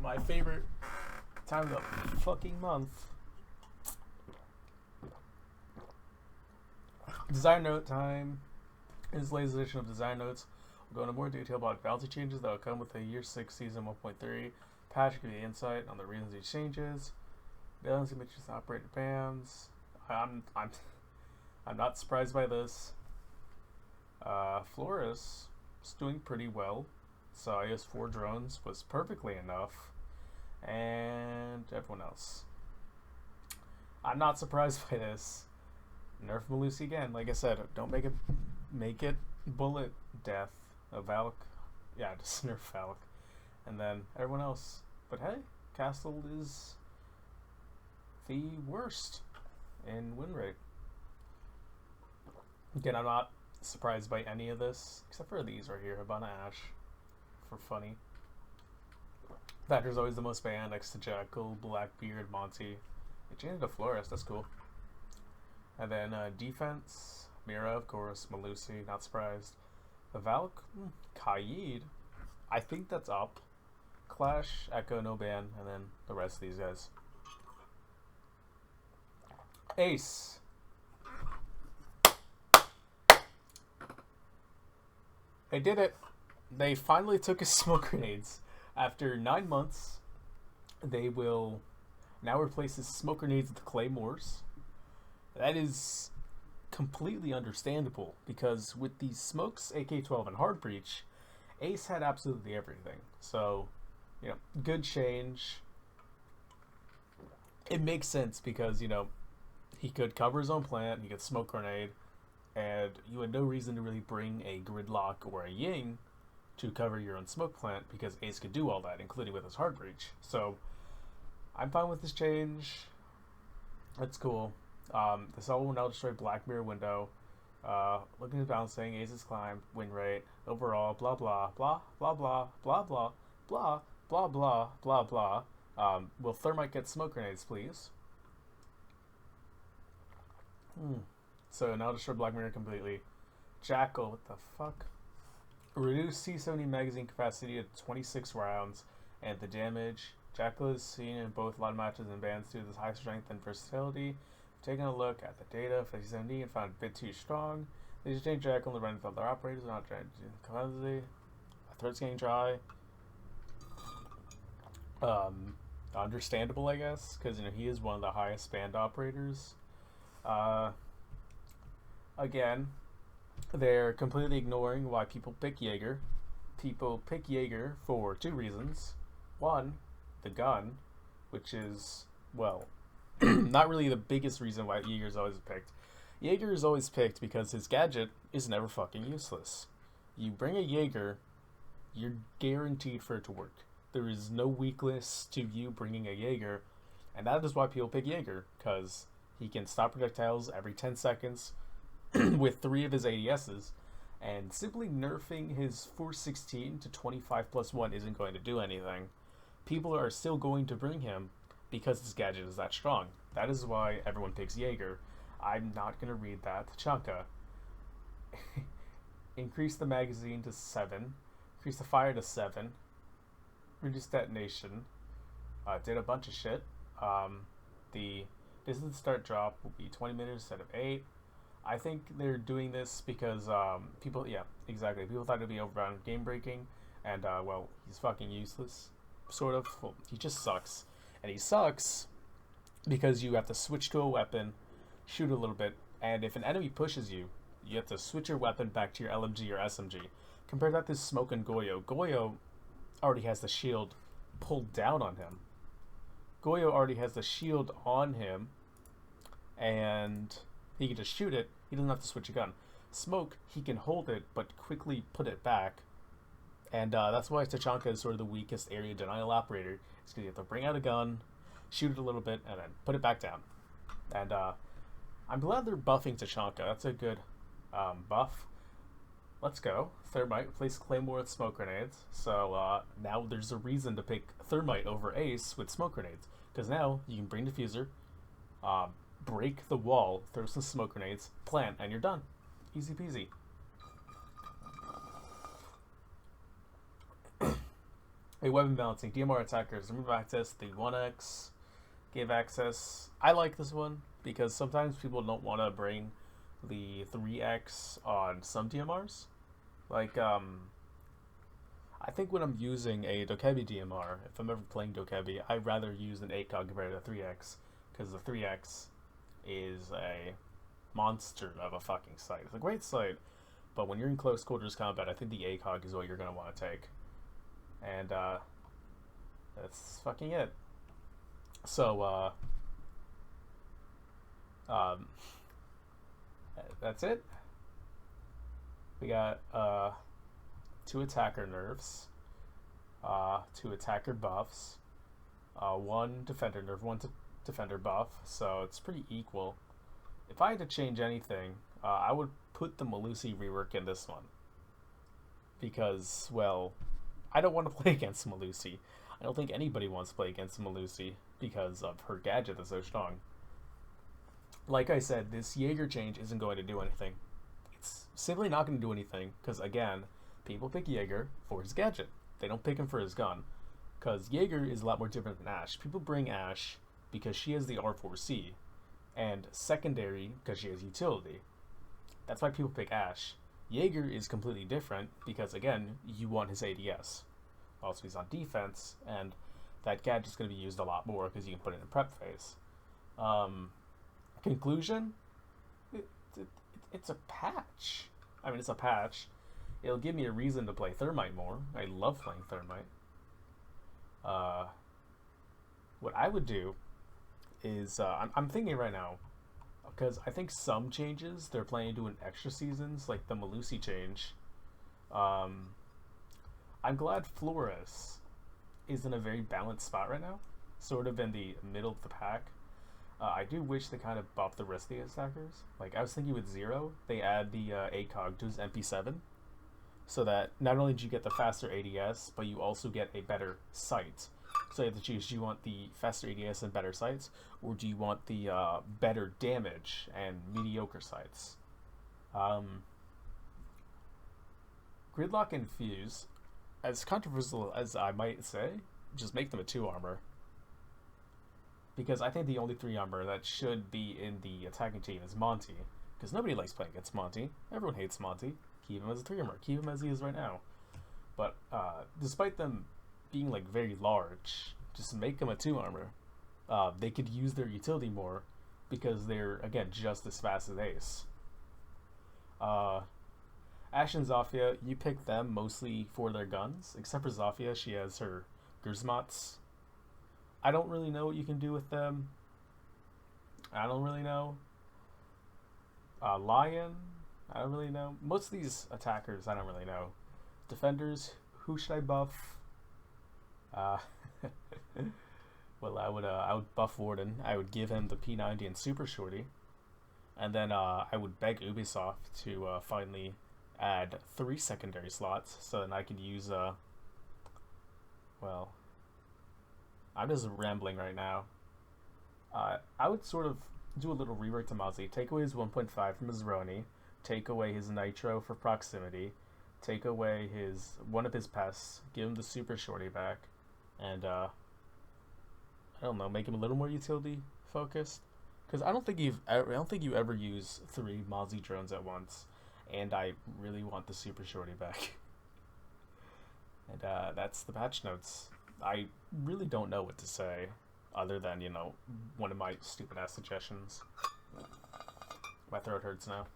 my favorite time of the fucking month. Design note time. In this latest edition of Design Notes, we'll go into more detail about bounty changes that will come with the Year 6 Season 1.3 patch, give you insight on the reasons these changes. Balance images operated bands. I'm not surprised by this. Flores is doing pretty well. So I guess 4 drones was perfectly enough. And everyone else. I'm not surprised by this. Nerf Malusi again. Like I said, don't make it bullet death. A Valk. Yeah, just nerf Valk. And then everyone else. But hey, Castle is the worst in win rate. Again, I'm not surprised by any of this, except for these right here, Habana Ash, for funny. Thatcher's always the most banned, next to Jackal, Blackbeard, Monty. They changed to Flores, that's cool. And then defense, Mira, of course, Malusi, not surprised. The Valk, Kaid, I think that's up. Clash, Echo, no ban, and then the rest of these guys. Ace. They did it. They finally took his smoke grenades. After 9 months, they will now replace his smoke grenades with claymores. That is completely understandable, because with these smokes, AK-12 and Hard Breach, Ace had absolutely everything. So, you know, good change. It makes sense because, you know, he could cover his own plant, he could smoke grenade, and you had no reason to really bring a Gridlock or a Ying to cover your own smoke plant, because Ace could do all that, including with his Hard Breach. So, I'm fine with this change. That's cool. This all will now destroy Black Mirror window. Looking at balancing, Ace's climb, win rate, overall, blah blah blah blah blah blah blah blah blah blah blah blah. Will Thermite get smoke grenades, please? So now destroy Black Mirror completely. Jackal, what the fuck? Reduce C70 magazine capacity to 26 rounds, and the damage. Jackal is seen in both lot matches and bans due to high strength and versatility. Taking a look at the data for C70 and found a bit too strong. They just change Jackal to run with other operators, not trying to do capacity. Threat's getting dry. Understandable, I guess, because, you know, he is one of the highest banned operators. Again, they're completely ignoring why people pick Jager. People pick Jager for 2 reasons. One, the gun, which is, well, not really the biggest reason why Jager is always picked. Jager is always picked because his gadget is never fucking useless. You bring a Jager, you're guaranteed for it to work. There is no weakness to you bringing a Jager, and that is why people pick Jager, because he can stop projectiles every 10 seconds with 3 of his ADSs, and simply nerfing his 416 to 25+1 isn't going to do anything. People are still going to bring him because his gadget is that strong. That is why everyone picks Jager. I'm not going to read that. Tachanka. Increase the magazine to 7. Increase the fire to 7. Reduce detonation. Did a bunch of shit. The distance start drop will be 20 meters instead of 8. I think they're doing this because people, yeah, exactly. People thought it'd be overbound game breaking, and well, he's fucking useless. Sort of. Well, he just sucks. And he sucks because you have to switch to a weapon, shoot a little bit, and if an enemy pushes you, you have to switch your weapon back to your LMG or SMG. Compare that to Smoke and Goyo. Goyo already has the shield pulled down on him. Goyo already has the shield on him, and he can just shoot it. He doesn't have to switch a gun. Smoke, he can hold it, but quickly put it back. And that's why Tachanka is sort of the weakest area denial operator. It's because you have to bring out a gun, shoot it a little bit, and then put it back down. And I'm glad they're buffing Tachanka. That's a good buff. Let's go. Thermite, replace Claymore with smoke grenades. So now there's a reason to pick Thermite over Ace with smoke grenades. Because now you can bring Diffuser, break the wall, throw some smoke grenades, plant, and you're done. Easy peasy. A weapon balancing. DMR attackers remove access to the 1x. Give access. I like this one because sometimes people don't want to bring the 3x on some DMRs. Like, I think when I'm using a Dokebi DMR, if I'm ever playing Dokebi, I'd rather use an 8COG compared to 3x because the 3x is a monster of a fucking sight. It's a great sight, but when you're in close quarters combat, I think the ACOG is what you're going to want to take. And that's fucking it. So, that's it. We got 2 attacker nerfs, 2 attacker buffs, 1 defender nerf, 1 defender buff, so it's pretty equal. If I had to change anything, I would put the Melusi rework in this one. Because, well, I don't want to play against Melusi. I don't think anybody wants to play against Melusi because of her gadget that's so strong. Like I said, this Jager change isn't going to do anything. It's simply not going to do anything because, again, people pick Jager for his gadget. They don't pick him for his gun. Because Jager is a lot more different than Ashe. People bring Ashe because she has the R4C. And secondary because she has utility. That's why people pick Ashe. Jager is completely different because, again, you want his ADS. Also, he's on defense, and that gadget's going to be used a lot more because you can put it in prep phase. Conclusion? It's a patch. I mean, it's a patch. It'll give me a reason to play Thermite more. I love playing Thermite. What I would do is, I'm thinking right now, because I think some changes they're planning to do in extra seasons, like the Melusi change. I'm glad Flores is in a very balanced spot right now, sort of in the middle of the pack. I do wish they kind of buffed the rest of the attackers. Like, I was thinking with Zero, they add the ACOG to his MP7, so that not only do you get the faster ADS, but you also get a better sight. So you have to choose, do you want the faster ADS and better sights, or do you want the better damage and mediocre sights? Gridlock and Fuse, as controversial as I might say, just make them a 2 armor. Because I think the only 3 armor that should be in the attacking team is Monty. Because nobody likes playing against Monty. Everyone hates Monty. Keep him as a 3 armor. Keep him as he is right now. But despite them being like very large, just make them a 2 armor. They could use their utility more because they're, again, just as fast as Ace. Ashe and Zofia, you pick them mostly for their guns, except for Zofia, she has her Grzmots. I don't really know what you can do with them. I don't really know. Lion, I don't really know. Most of these attackers, I don't really know. Defenders, who should I buff? Well, I would buff Warden. I would give him the P90 and Super Shorty, and then I would beg Ubisoft to finally add 3 secondary slots, so then I could use well, I'm just rambling right now. I would sort of do a little rework to Mozzie. Take away his 1.5 from his Roni. Take away his Nitro for proximity. Take away one of his pests. Give him the Super Shorty back, and I don't know, make him a little more utility focused. Because I don't think you ever use 3 Mozzie drones at once, and I really want the Super Shorty back. And that's the patch notes. I really don't know what to say, other than, one of my stupid ass suggestions. My throat hurts now.